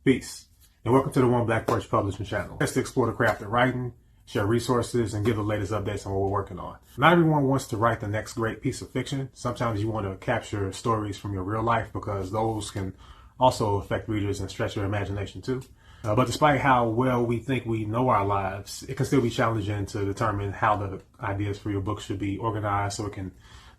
Peace, and welcome to the One Black Porch Publishing channel. Let's explore the craft of writing, share resources, and give the latest updates on what we're working on. Not everyone wants to write the next great piece of fiction. Sometimes you want to capture stories from your real life because those can also affect readers and stretch their imagination too. But despite how well we think we know our lives, it can still be challenging to determine how the ideas for your book should be organized so it can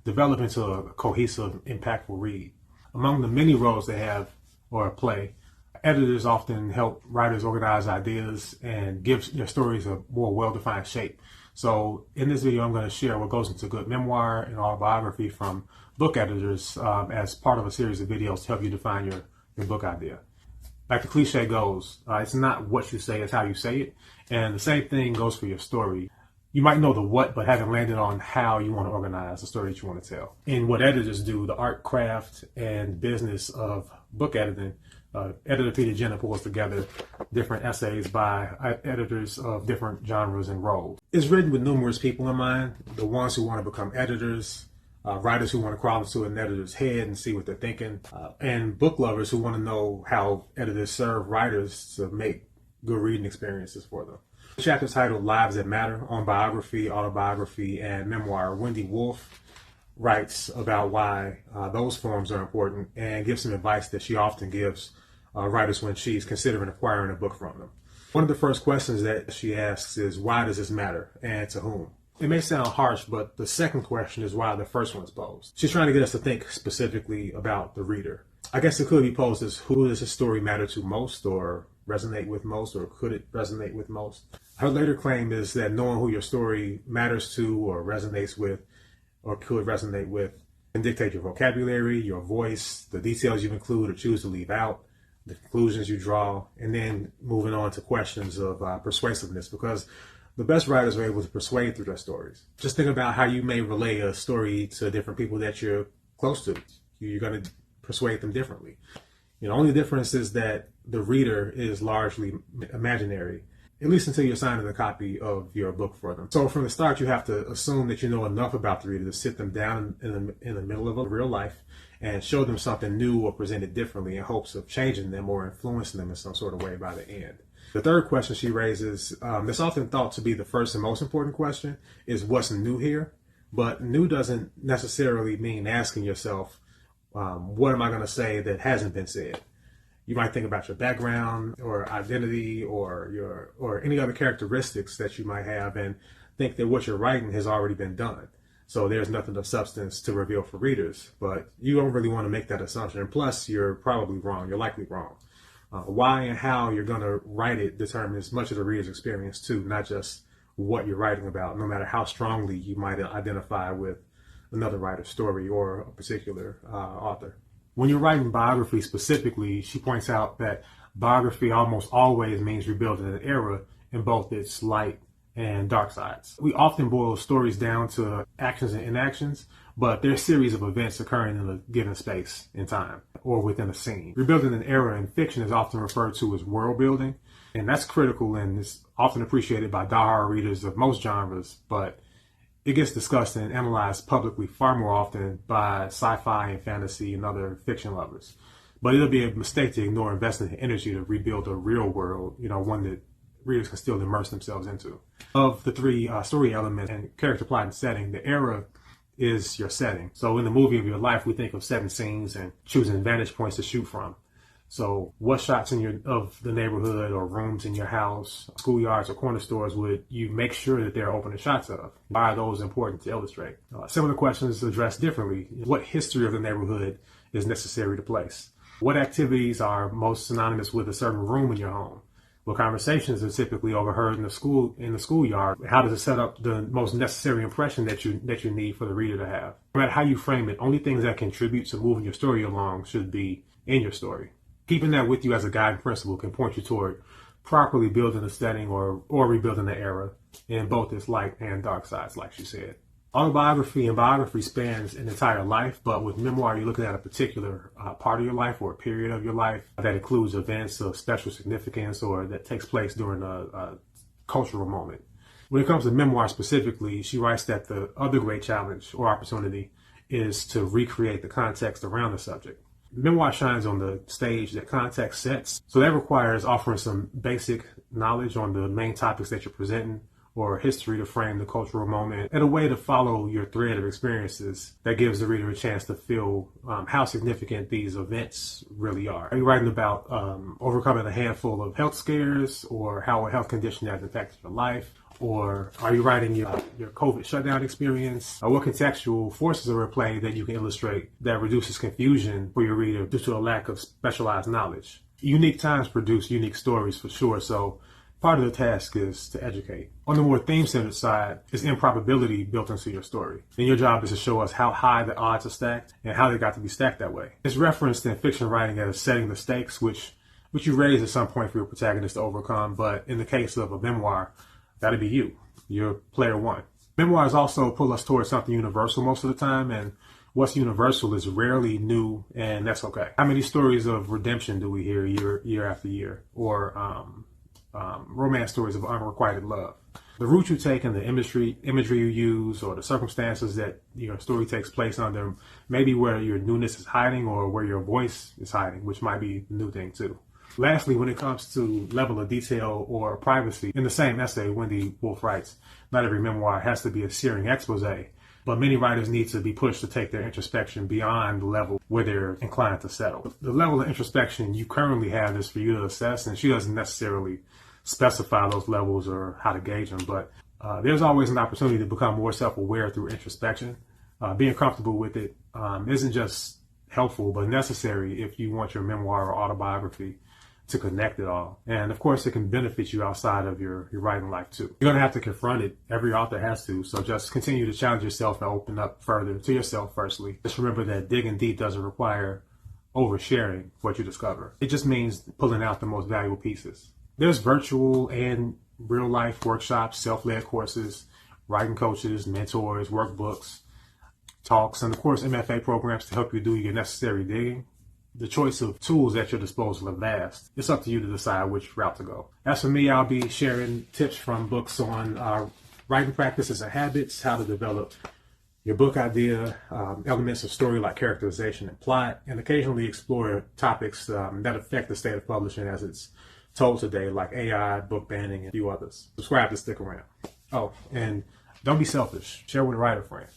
develop into a cohesive, impactful read. Among the many roles they have or play, editors often help writers organize ideas and give their stories a more well-defined shape. So in this video, I'm going to share what goes into good memoir and autobiography from book editors as part of a series of videos to help you define your book idea. Like the cliche goes, it's not what you say, it's how you say it. And the same thing goes for your story. You might know the what, but haven't landed on how you want to organize the story that you want to tell. In what editors do, the art, craft, and business of book editing, editor Peter Ginna pulls together different essays by editors of different genres and roles. It's written with numerous people in mind, the ones who want to become editors, writers who want to crawl into an editor's head and see what they're thinking, and book lovers who want to know how editors serve writers to make good reading experiences for them. The chapter is titled Lives That Matter on biography, autobiography, and memoir. Wendy Wolf writes about why those forms are important and gives some advice that she often gives writers when she's considering acquiring a book from them. One of the first questions that she asks is, why does this matter and to whom? It may sound harsh, but the second question is why the first one's posed. She's trying to get us to think specifically about the reader. I guess it could be posed as, who does this story matter to most, or resonate with most, or could it resonate with most? Her later claim is that knowing who your story matters to or resonates with or could resonate with can dictate your vocabulary, your voice, the details you include or choose to leave out, the conclusions you draw, and then moving on to questions of persuasiveness, because the best writers are able to persuade through their stories. Just think about how you may relay a story to different people that you're close to. You're going to persuade them differently. The only difference is that the reader is largely imaginary, at least until you're signing a copy of your book for them. So from the start, you have to assume that you know enough about the reader to sit them down in the middle of a real life and show them something new or present it differently in hopes of changing them or influencing them in some sort of way by the end. The third question she raises, that's often thought to be the first and most important question, is what's new here? But new doesn't necessarily mean asking yourself, what am I going to say that hasn't been said? You might think about your background or identity or any other characteristics that you might have and think that what you're writing has already been done. So there's nothing of substance to reveal for readers, but you don't really want to make that assumption. And plus, you're probably wrong. You're likely wrong. Why and how you're going to write it determines much of the reader's experience too, not just what you're writing about, no matter how strongly you might identify with another writer's story or a particular author. When you're writing biography specifically, she points out that biography almost always means rebuilding an era in both its light and dark sides. We often boil stories down to actions and inactions, but they're a series of events occurring in a given space in time or within a scene. Rebuilding an era in fiction is often referred to as world building, and that's critical and is often appreciated by diehard readers of most genres, but it gets discussed and analyzed publicly far more often by sci-fi and fantasy and other fiction lovers. But it'll be a mistake to ignore investing the energy to rebuild a real world, one that readers can still immerse themselves into. Of the three story elements and character, plot, and setting, the era is your setting. So in the movie of your life, we think of setting scenes and choosing vantage points to shoot from. So what shots of the neighborhood or rooms in your house, schoolyards or corner stores would you make sure that they're opening shots of? Why are those important to illustrate? Similar questions addressed differently. What history of the neighborhood is necessary to place? What activities are most synonymous with a certain room in your home? What conversations are typically overheard in the schoolyard? How does it set up the most necessary impression that you need for the reader to have? No matter how you frame it, only things that contribute to moving your story along should be in your story. Keeping that with you as a guiding principle can point you toward properly building a setting or rebuilding the era in both its light and dark sides, like she said. Autobiography and biography spans an entire life, but with memoir, you're looking at a particular part of your life or a period of your life that includes events of special significance or that takes place during a cultural moment. When it comes to memoir specifically, she writes that the other great challenge or opportunity is to recreate the context around the subject. Memoir shines on the stage that context sets. So that requires offering some basic knowledge on the main topics that you're presenting, or history to frame the cultural moment, and a way to follow your thread of experiences that gives the reader a chance to feel how significant these events really are. Are you writing about overcoming a handful of health scares, or how a health condition has impacted your life? Or are you writing your COVID shutdown experience? What contextual forces are at play that you can illustrate that reduces confusion for your reader due to a lack of specialized knowledge? Unique times produce unique stories for sure, so part of the task is to educate. On the more theme-centered side is improbability built into your story. And your job is to show us how high the odds are stacked and how they got to be stacked that way. It's referenced in fiction writing as setting the stakes, which you raise at some point for your protagonist to overcome, but in the case of a memoir, that'll be you. You're player one. Memoirs also pull us towards something universal most of the time, and what's universal is rarely new, and that's okay. How many stories of redemption do we hear year after year? Or romance stories of unrequited love. The route you take and the imagery you use, or the circumstances that your story takes place under, maybe where your newness is hiding or where your voice is hiding, which might be the new thing too. Lastly, when it comes to level of detail or privacy, in the same essay, Wendy Wolf writes, not every memoir has to be a searing expose, but many writers need to be pushed to take their introspection beyond the level where they're inclined to settle. The level of introspection you currently have is for you to assess, and she doesn't necessarily specify those levels or how to gauge them, but there's always an opportunity to become more self-aware through introspection. Being comfortable with it isn't just helpful, but necessary if you want your memoir or autobiography to connect it all. And of course, it can benefit you outside of your writing life too. You're gonna have to confront it. Every author has to. So just continue to challenge yourself and open up further to yourself firstly. Just remember that digging deep doesn't require oversharing what you discover. It just means pulling out the most valuable pieces. There's virtual and real life workshops, self-led courses, writing coaches, mentors, workbooks, talks, and of course MFA programs to help you do your necessary digging. The choice of tools at your disposal are vast. It's up to you to decide which route to go. As for me, I'll be sharing tips from books on writing practices and habits, how to develop your book idea, elements of story like characterization and plot, and occasionally explore topics that affect the state of publishing as it's told today, like AI, book banning, and a few others. Subscribe to stick around. Oh, and don't be selfish. Share with a writer friend.